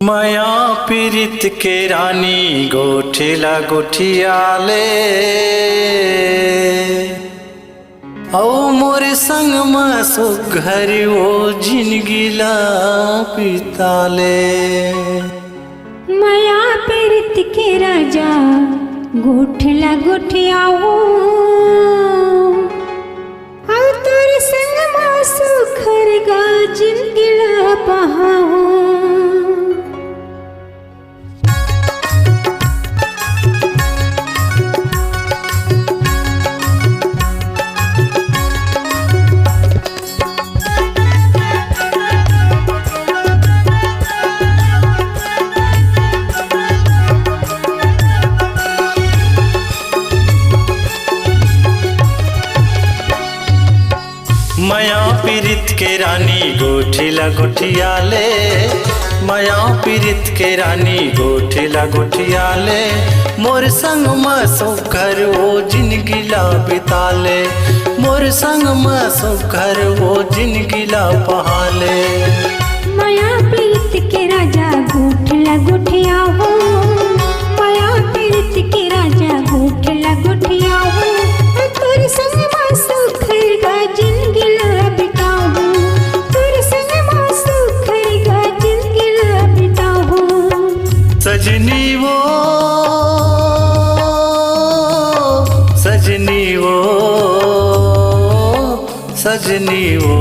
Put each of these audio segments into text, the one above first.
माया पीरित के रानी गोठेला गोठियाले औ मोर संग में सुघर वो जिनगिला पिताले। माया पीरित के राजा गोठेला गोठियाओ औ तोर संग में सुघर गा जिनगिला पहाओ। माया पीरित के रानी गोठेला गोठियाले, माया पीरित के रानी गोठेला गोठियाले, मोर संग में सुघर वो जिनगिला बिताले, मोर संग में सुघर वो जिनगिला पहाले। माया पीरित के राजा गोठेला गोठियाओ, माया पीरित के राजा गोठेला गोठियाओ, तोर संग में सुघर गा जिनगिला बिताओ, तोर संग में सुघर गा जिनगिला बिताओ। सजनी वो सजनी वो सजनी वो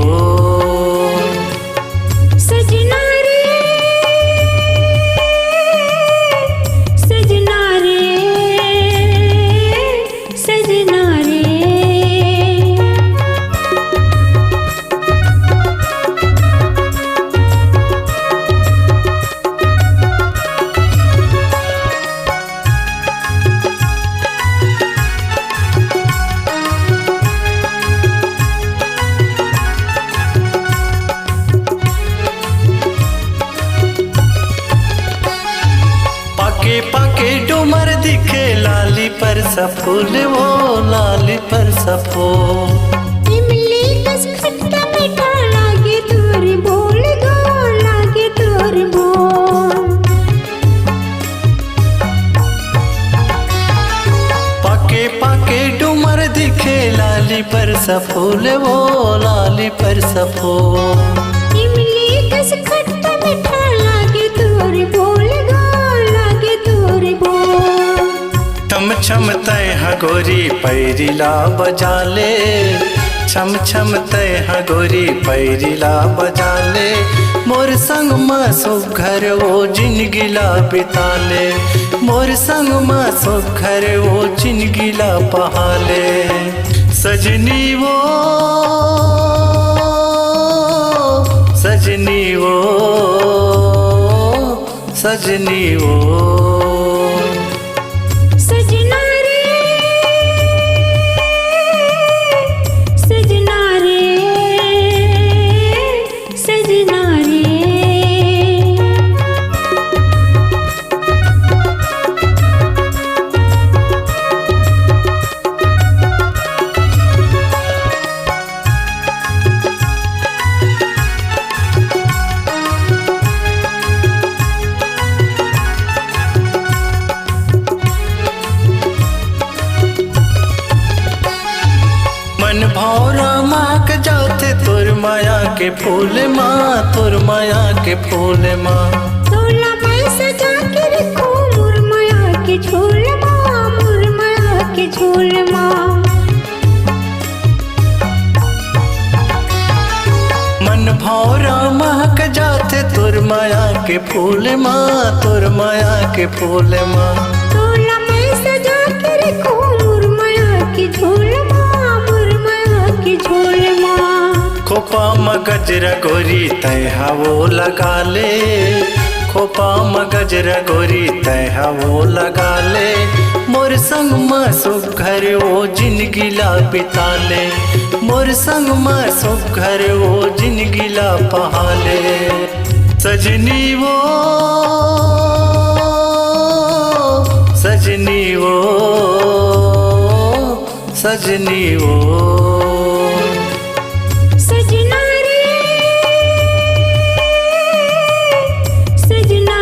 सजना रे सजना रे सजना रे। पाके पाके डुमर दिखे लाली पर सफूल वो लाली पर सफो। इमली कस खट्टा मीठा लागे तोर बोल गो लागे तोर बोल। पाके पाके डुमर दिखे लाली पर सफूल वो लाली पर सफो। इमली कस खट्टा मीठा लागे तोर बोल गो लागे तोर बोल। छम छम तय हगोरी पैरिला बजाले, छम छम तय हगोरी पैरिला बजाले, मोर संग में सुघर वो जिनगिला बिताले, मोर संग में सुघर वो जिनगिला पहाले। सजनी वो सजनी वो सजनी वो सजना रे सजना रे सजना रे। मन भौरा माँ के जाते तुर माया के फूल माँ, तुर माया के फूल माँ। तोला मैं सजा के रखो मुरमया के झोल माँ, मुरमया के झोल माँ। मन भौरा माँ के जाते तुर माया के फूल माँ, तुर माया के फूल माँ। तोला मैं सजा के रखो मुरमया के झोल माँ, मुरमया के झोल माँ। खोपा मगजरा गोरी तय हवो लगा ले, खोपा मगजरा गोरी तय हवो लगा ले, मोर संग में सुघर वो जिनगिला बिताले, मोर संग में सुघर वो जिनगिला पहाले। सजनी वो सजनी वो सजनी वो सजना रे सजना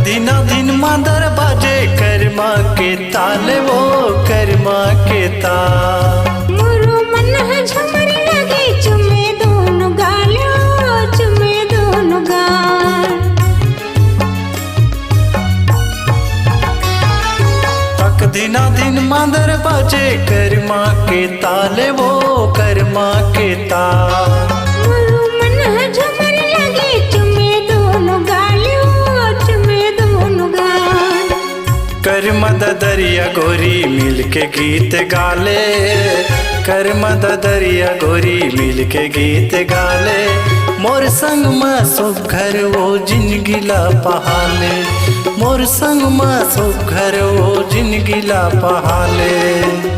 दिना दिन मादर बाजे कर्मा के ताले वो कर्मा के ताल। मोरो मन झमर लगे चुमे दोनों गाल, चुमे दोनों गाल। तक दिना दिन मादर बाजे कर्मा के ताले वो कर्मा के ताल। मोरो मन झमर लगे चुमे दोनों गाल, चुमे दोनों गाल। कर्मा दरिया गोरी मिल के गीत गाले, कर्मा दरिया गोरी मिल के गीत गाले। मोर संग में सुघर वो जिनगिला पहाले, मोर संग में सुघर वो जिनगिला पहाले।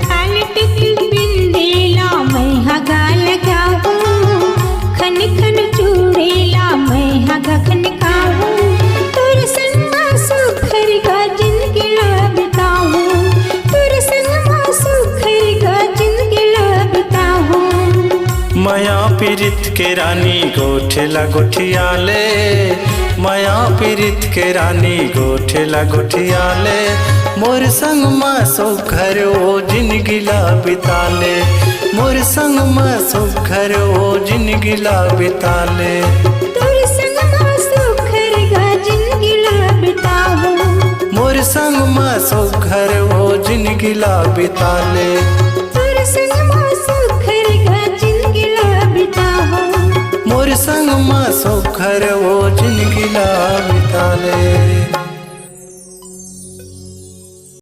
काल टिकली बिंदेला मैं हगा लगाऊं, खन खन चूड़ेला मैं हगा खनकाऊं। तोर संग में सुखर गा जिंदगी ला बिताऊं, तोर संग में सुखर गा जिंदगी ला बिताऊं। माया पीरित के रानी गोठेला गोठियाले, माया पीरित के रानी गोठेला गोठियाले। मोर संग में सुघर वो जिनगिला बिताले, मोर संग में सुघर वो जिनगिला बिताले। तोर संग में सुखर गा जिंदगी ला बिताऊं, मोर संग में सुघर वो जिनगिला बिताले। तोर संग में सुखर गा जिंदगी ला बिताऊं। मोर संग में सुघर वो जिनगिला बिताले।